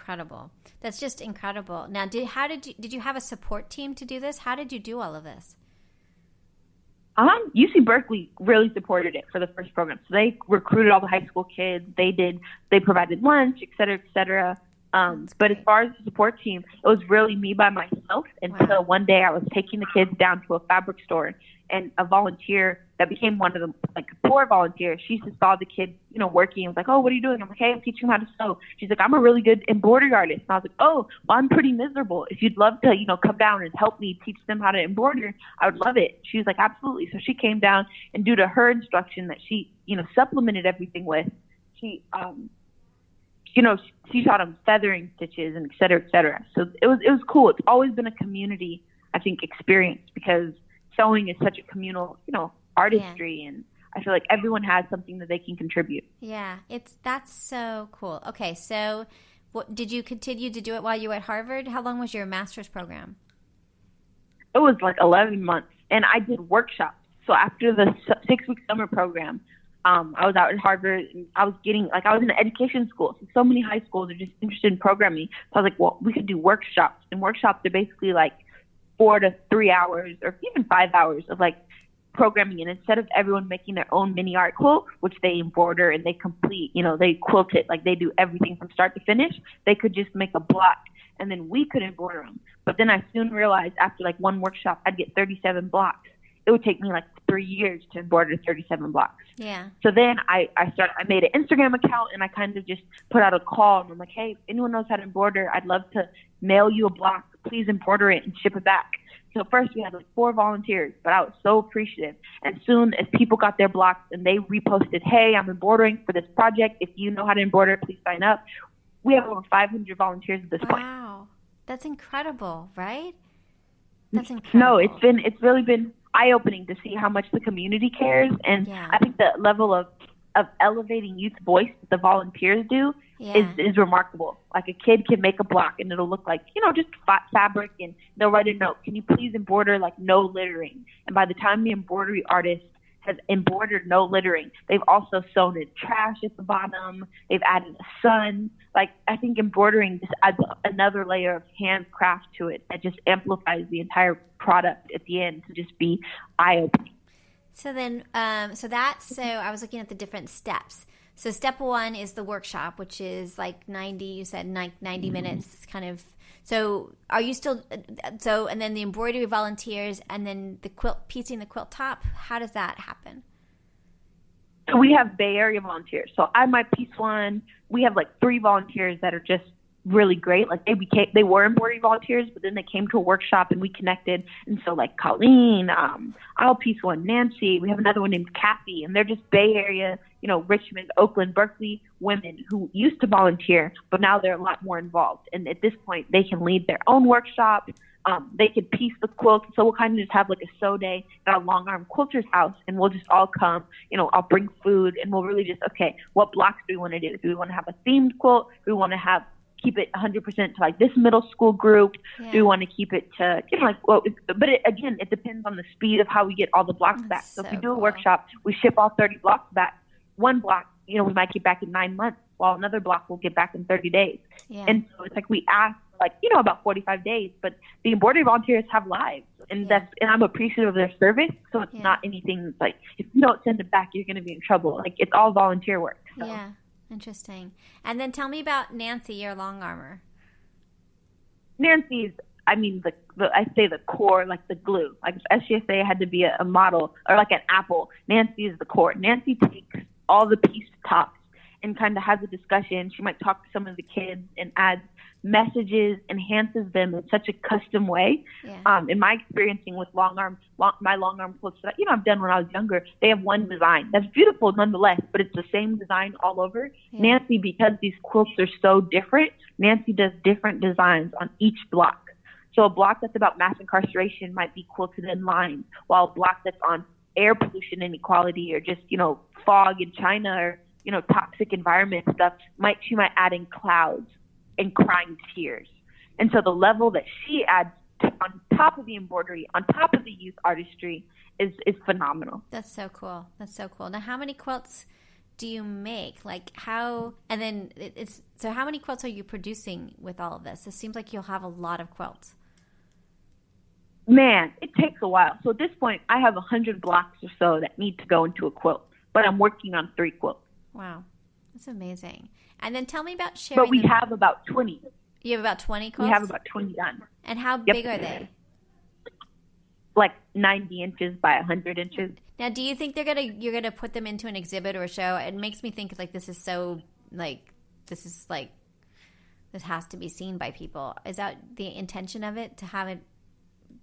incredible. That's just incredible. Now, did you have a support team to do this? How did you do all of this? UC Berkeley really supported it for the first program. So they recruited all the high school kids. They provided lunch, et cetera, et cetera. But as far as the support team, it was really me by myself until one day I was taking the kids down to a fabric store, and a volunteer that became one of them, like a poor volunteer, she just saw the kids, working and was like, oh, what are you doing? I'm like, hey, I'm teaching them how to sew. She's like, I'm a really good embroidery artist. And I was like, oh, well, I'm pretty miserable. If you'd love to, come down and help me teach them how to embroider, I would love it. She was like, absolutely. So she came down, and due to her instruction that she, supplemented everything with, she taught them feathering stitches and et cetera, et cetera. So it was cool. It's always been a community, I think, experience, because sewing is such a communal, artistry, and I feel like everyone has something that they can contribute. Yeah, that's so cool. Okay, so did you continue to do it while you were at Harvard? How long was your master's program? It was like 11 months, and I did workshops. So after the 6-week summer program, I was out at Harvard, and I was in an education school. So many high schools are just interested in programming. So I was like, well, we could do workshops. And workshops are basically like 4 to 3 hours or even 5 hours of like programming. And instead of everyone making their own mini art quilt, which they embroider and they complete, they quilt it, like they do everything from start to finish, they could just make a block and then we could embroider them. But then I soon realized after like one workshop, I'd get 37 blocks. It would take me like 3 years to embroider 37 blocks. Yeah. So then I made an Instagram account, and I kind of just put out a call, and I'm like, hey, if anyone knows how to embroider, I'd love to mail you a block. Please embroider it and ship it back. So first we had like 4 volunteers, but I was so appreciative. And soon as people got their blocks and they reposted, hey, I'm embroidering for this project. If you know how to embroider, please sign up. We have over 500 volunteers at this point. Wow. That's incredible, right? That's incredible. No, it's really been eye-opening to see how much the community cares. And I think the level of elevating youth voice that the volunteers do is remarkable. Like a kid can make a block and it'll look like, just fabric, and they'll write a note. Can you please embroider like no littering? And by the time the embroidery artist has embroidered no littering, they've also sewn in trash at the bottom. They've added a sun. Like, I think embroidering just adds another layer of handcraft to it that just amplifies the entire product at the end to just be eye-opening. So then, I was looking at the different steps. So step 1 is the workshop, which is like 90 minutes kind of. So are you still, and then the embroidery volunteers, and then the piecing the quilt top, how does that happen? So we have Bay Area volunteers. So I might piece one. We have like 3 volunteers that are just really great. Like they were embroidery volunteers, but then they came to a workshop and we connected. And so like Colleen, I'll piece one, Nancy, we have another one named Kathy, and they're just Bay Area, Richmond, Oakland, Berkeley women who used to volunteer, but now they're a lot more involved. And at this point they can lead their own workshop. They could piece the quilt. So we'll kind of just have like a sew day at our long arm quilter's house, and we'll just all come, I'll bring food, and we'll really just, okay, what blocks do we want to do? Do we want to have a themed quilt? Do we want to keep it 100% to like this middle school group? Do we want to keep it to, it depends on the speed of how we get all the blocks back. So if we do a workshop, we ship all 30 blocks back. One block, we might get back in 9 months, while another block we'll get back in 30 days. Yeah. And so it's like we ask, about 45 days, but the embroidery volunteers have lives, and and I'm appreciative of their service. So it's not anything like, if you don't send it back, you're going to be in trouble. Like, it's all volunteer work. So. Yeah. Interesting. And then tell me about Nancy, your long armor. Nancy's, I say the core, like the glue. Like if SGSA had to be a model or like an apple, Nancy is the core. Nancy takes all the piece tops and kind of has a discussion. She might talk to some of the kids and adds messages, enhances them in such a custom way. Yeah. In my experiencing with my long arm quilts that I've done when I was younger, they have one design that's beautiful nonetheless, but it's the same design all over. Yeah. Nancy, because these quilts are so different, Nancy does different designs on each block. So a block that's about mass incarceration might be quilted in lines, while a block that's on air pollution inequality or just fog in China or toxic environment stuff, she might add in clouds and crying tears. And so the level that she adds on top of the embroidery, on top of the youth artistry is phenomenal. That's so cool. Now, how many quilts do you make? Like how, and then so how many quilts are you producing with all of this? It seems like you'll have a lot of quilts. Man, it takes a while. So at this point, I have 100 blocks or so that need to go into a quilt, but I'm working on 3 quilts. Wow. That's amazing. And then tell me about sharing. But we have about 20. You have about 20 quilts? We have about 20 done. And how big are they? Like 90 inches by 100 inches. Now, do you think you're gonna put them into an exhibit or a show? It makes me think like this has to be seen by people. Is that the intention of it, to have it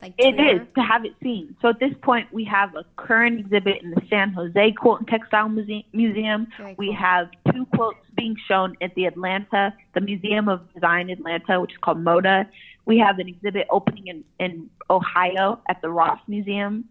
like tour? It is, to have it seen. So at this point, we have a current exhibit in the San Jose Quilt and Textile Museum. Very cool. We have 2 quilts being shown at the Museum of Design Atlanta, which is called MODA. We have an exhibit opening in Ohio at the Ross Museum.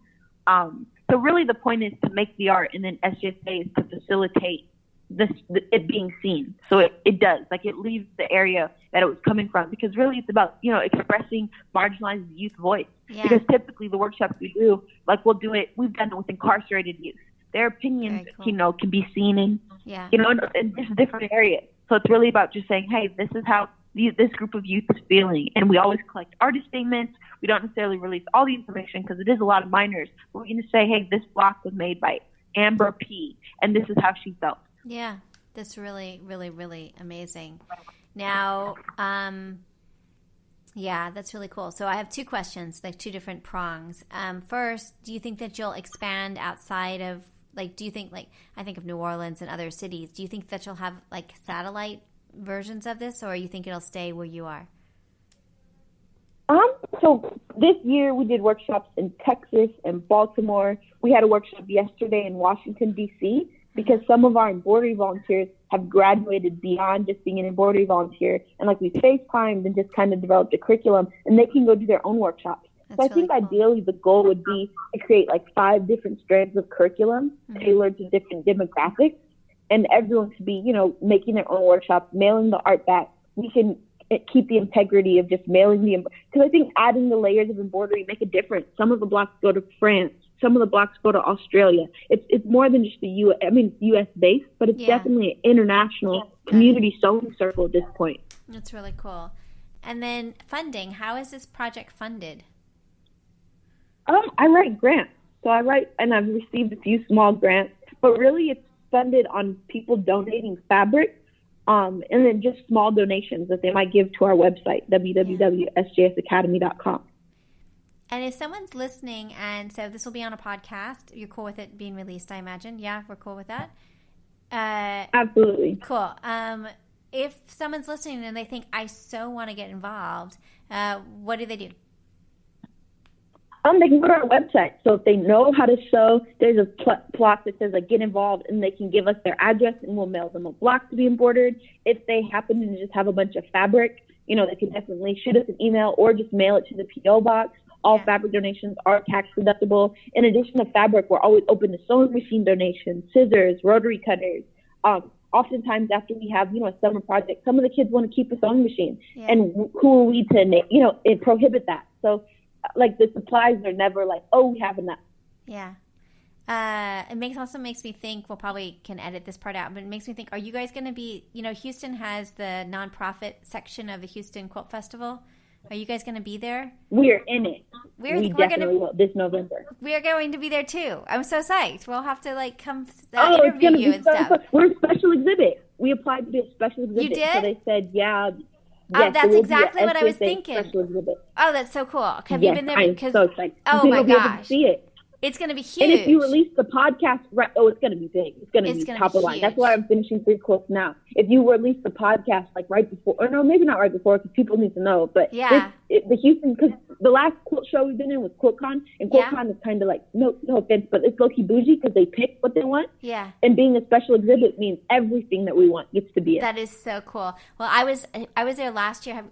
So really the point is to make the art, and then SJSA is to facilitate it being seen. So it does. Like, it leaves the area that it was coming from, because really it's about, expressing marginalized youth voice. Yeah. Because typically the workshops we do, like we've done it with incarcerated youth. Their opinions, cool. Can be seen in, yeah. In just different areas. So it's really about just saying, hey, this is how this group of youth is feeling. And we always collect artist statements. We don't necessarily release all the information because it is a lot of minors. But we're going to say, hey, this block was made by Amber P. And this is how she felt. Yeah, that's really, really, really amazing. Now, yeah, that's really cool. So I have 2 questions, like 2 different prongs. First, do you think that you'll expand outside of, do you think, I think of New Orleans and other cities, do you think that you'll have, satellite versions of this, or you think it'll stay where you are? So this year we did workshops in Texas and Baltimore. We had a workshop yesterday in Washington, D.C., because some of our embroidery volunteers have graduated beyond just being an embroidery volunteer. And we FaceTimed and just kind of developed a curriculum, and they can go do their own workshops. That's so I think really cool. Ideally the goal would be to create 5 different strands of curriculum tailored to different demographics, and everyone to be, making their own workshops, mailing the art back. We can keep the integrity of just mailing because I think adding the layers of embroidery make a difference. Some of the blocks go to France. Some of the blocks go to Australia. It's more than just U.S. based, but it's definitely an international community sewing circle at this point. That's really cool. And then funding. How is this project funded? I write grants. So I write, and I've received a few small grants, but really it's funded on people donating fabric, and then just small donations that they might give to our website, www.sjsacademy.com. And if someone's listening, and so this will be on a podcast, you're cool with it being released, I imagine? Yeah, we're cool with that? Absolutely. Cool. If someone's listening and they think, I so want to get involved, what do they do? They can go to our website. So if they know how to sew, there's a block that says get involved, and they can give us their address, and we'll mail them a block to be embroidered. If they happen to just have a bunch of fabric, they can definitely shoot us an email or just mail it to the P.O. box. All fabric donations are tax deductible. In addition to fabric, we're always open to sewing machine donations, scissors, rotary cutters. Oftentimes after we have, a summer project, some of the kids want to keep a sewing machine. Yeah. And who are we to, prohibit that? So, the supplies are never we have enough. Yeah. It also makes me think, we'll probably can edit this part out, but it makes me think, are you guys going to be, Houston has the nonprofit section of the Houston Quilt Festival. Are you guys going to be there? We're in it. We definitely will this November. We are going to be there too. I'm so psyched. We'll have to come interview you and stuff. We're a special exhibit. We applied to be a special exhibit. You did? So they said, yeah. Yes, that's so exactly what I was thinking. Oh, that's so cool. Have you been there? I'm so excited. Oh my gosh. See it. It's going to be huge. And if you release the podcast, it's going to be big. It's going to be top of line. That's why I'm finishing 3 quilts now. If you release the podcast right before, or no, maybe not right before, because people need to know. But the Houston, because the last quilt show we've been in was QuiltCon, and QuiltCon is kind of no offense, but it's low-key bougie because they pick what they want. Yeah. And being a special exhibit means everything that we want gets to be in. That is so cool. Well, I was there last year.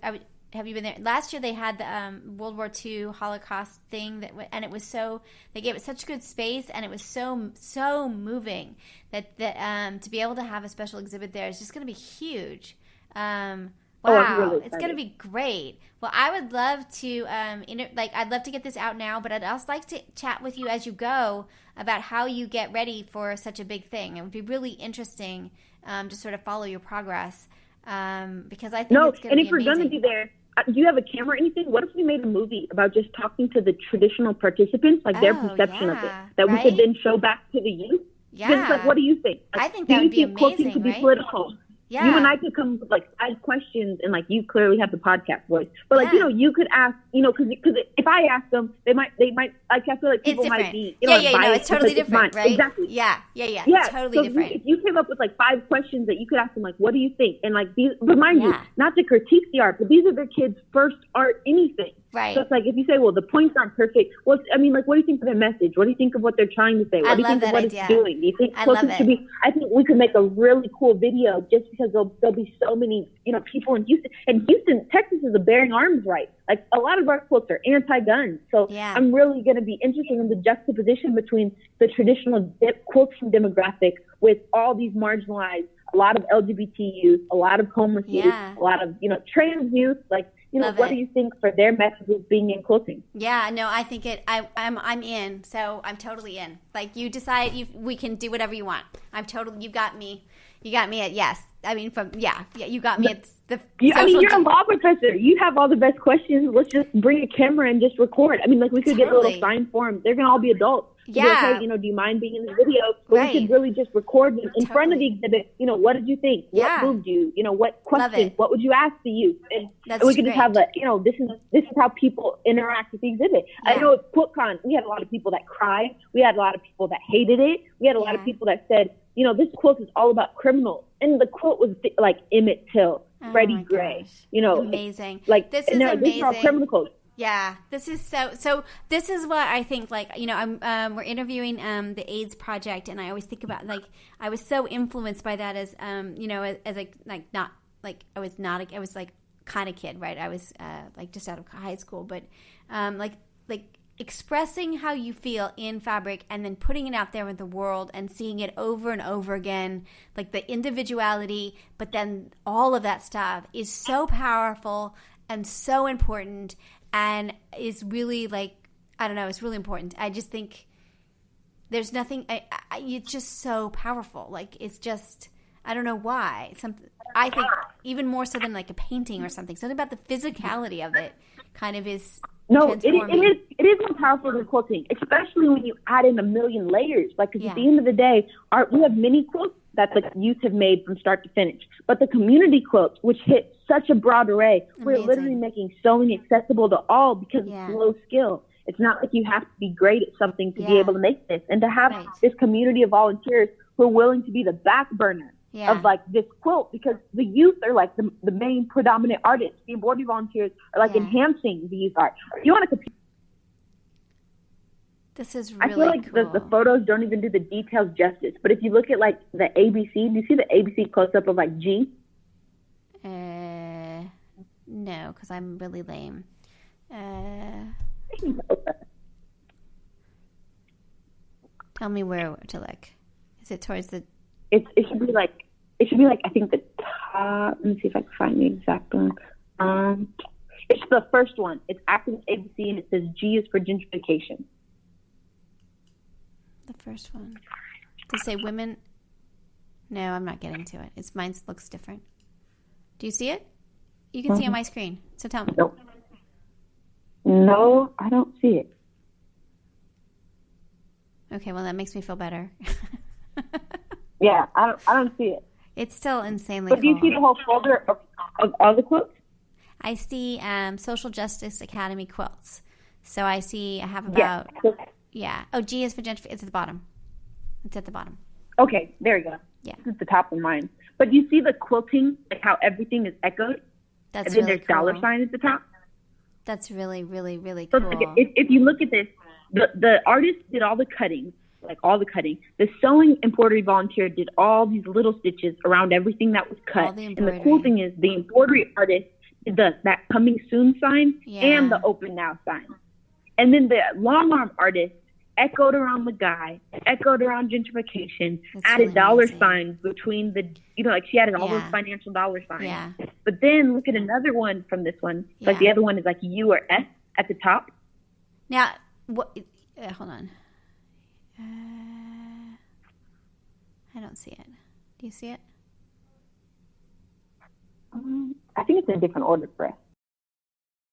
Have you been there? Last year they had the World War II Holocaust thing, and it was they gave it such good space, and it was so moving that to be able to have a special exhibit there is just going to be huge. I'm Wow, really it's excited. going to be great. Well, I would love to, I'd love to get this out now, but I'd also like to chat with you as you go about how you get ready for such a big thing. It would be really interesting to sort of follow your progress because I think it's going to be amazing. And if we're going to be there, do you have a camera or anything? What if we made a movie about just talking to the traditional participants, like their perception of it, that we could then show back to the youth? Yeah. Because it's like, what do you think? Like, I think that would be amazing, quilting could be political? Yeah. You and I could come with like 5 questions, and like you clearly have the podcast voice, but like you could ask, because if I ask them, they might like I feel like people might be it's totally different, right? Exactly. Yeah, totally so different. If you came up with like 5 questions that you could ask them, like, what do you think? And like these, remind you not to critique the art, but these are their kids' first art anything. Right. So it's like if you say, well, the points aren't perfect. Well, I mean, like, what do you think of their message? What do you think of what they're trying to say? What do you think of what it's doing? Do you think quilting should be? I think we could make a really cool video just because there'll be so many, people in Houston. And Houston, Texas is a bearing arms right. Like a lot of our quilts are anti-gun. So I'm really going to be interested in the juxtaposition between the traditional quilting demographic with all these marginalized, a lot of LGBT youth, a lot of homeless youth, a lot of, trans youth, like, what do you think for their messages being in quilting? Yeah, no, I think I'm in, so I'm totally in. Like you decide, we can do whatever you want. You got me at yes. I mean, you got me at the. You're a law professor. You have all the best questions. Let's just bring a camera and just record. I mean, like we could get a little sign for them. They're gonna all be adults. Yeah. Okay, do you mind being in the video? But we could really just record them in front of the exhibit. What did you think? What moved you? What questions? What would you ask the youth? And we could just have this is how people interact with the exhibit. Yeah. I know at QuiltCon, we had a lot of people that cried. We had a lot of people that hated it. We had a lot of people that said, this quilt is all about criminals. And the quilt was like Emmett Till, Freddie Gray. Amazing. Like this is amazing. These are all criminal codes. Yeah, this is so this is what I think, like, we're interviewing the AIDS project, and I always think about, like, I was so influenced by that as as I was like kind of kid, right? I was like just out of high school, but like expressing how you feel in fabric and then putting it out there in the world and seeing it over and over again, like the individuality, but then all of that stuff is so powerful and so important. And is really it's really important. I just think there's nothing, it's just so powerful. Like, it's just, I don't know why. I think even more so than like a painting or something. Something about the physicality of it kind of is transforming. It is more powerful than quilting, especially when you add in a million layers. Like, because at the end of the day, we have many quilts that the youth have made from start to finish. But the community quilts, which hit such a broad array, we're literally making sewing accessible to all because it's low skill. It's not like you have to be great at something to be able to make this. And to have this community of volunteers who are willing to be the back burner of like this quilt, because the youth are like the main predominant artists. The embroidery volunteers are like enhancing the youth art. If you want to compete, this is really I feel like cool. the photos don't even do the details justice. But if you look at like the ABC, do you see the ABC close up of like G? No, because I'm really lame. Tell me where to look. Is it towards the? It should be like I think the top. Let me see if I can find the exact one. It's the first one. It's after the ABC and it says G is for gentrification. The first one. Does it say women? No, I'm not getting to it. Mine looks different. Do you see it? You can see on my screen. So tell me. Nope. No, I don't see it. Okay, well, that makes me feel better. Yeah, I don't see it. It's still insanely But do you see the whole folder of all the quilts? I see Social Justice Academy quilts. So I have about... Yeah. Oh, G is for gentrification. It's at the bottom. It's at the bottom. Okay, there you go. Yeah. It's at the top of mine. But you see the quilting, like how everything is echoed? That's and then really there's cool. dollar sign at the top? That's really, really, really So cool. if you look at this, the artist did all the cutting, like all the cutting. The sewing embroidery volunteer did all these little stitches around everything that was cut. And the cool thing is the embroidery artist did that coming soon sign and the open now sign. And then the long arm artist echoed around the guy, echoed around gentrification, That's added really dollar amazing. signs between the, like she added all those Yeah. financial dollar signs. Yeah. But then look at another one from this one. Like the Yeah. other one is like U or S at the top. Now, what? Hold on. I don't see it. Do you see it? I think it's in a different order for us.